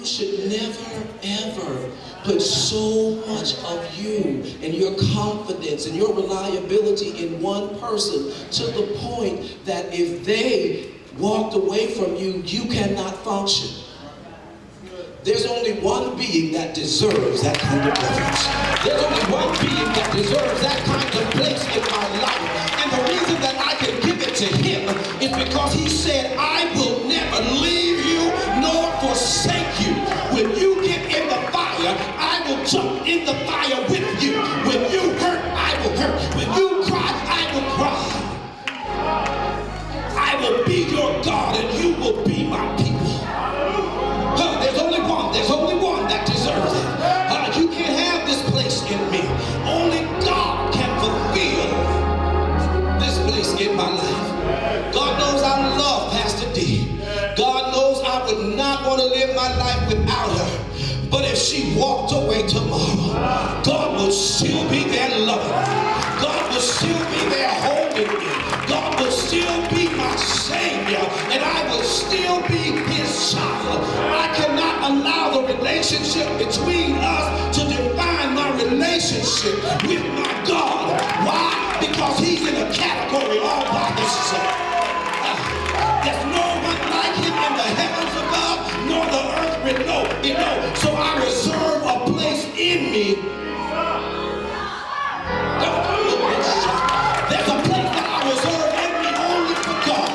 should never, ever put so much of you and your confidence and your reliability in one person to the point that if they walked away from you, you cannot function. There's only one being that deserves that kind of reverence. There's only one being that deserves that kind of place in my life. And the reason that I can give it to him is because he said, I will never leave you nor forsake you. When you get in the fire, I will jump in the fire with you. When you hurt, I will hurt. When you cry, I will cry. I will be your God and you will be my people. There's only one that deserves it. You can't have this place in me. Only God can fulfill this place in my life. God knows I love Pastor D. God knows I would not want to live my life without her. But if she walked away tomorrow, God will still be there loving me. God will still be there holding me. God will still be my Savior, and I will still be his child. I cannot allow the relationship between us to define my relationship with my God. Why? Because he's in a category all by himself. There's no one like him in the heavens above, nor the earth below. So I reserve a place in me. There's a place that I reserve in me only for God.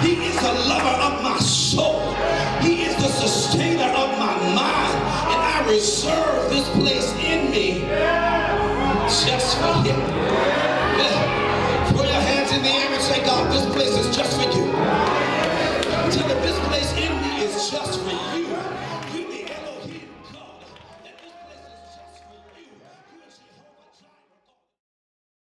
He is the lover of my soul. He is the sustainer of my mind. And I reserve this place in me just for him. Throw your hands in the air and say, God, this place is just for you. Tell him this place in me is just for you.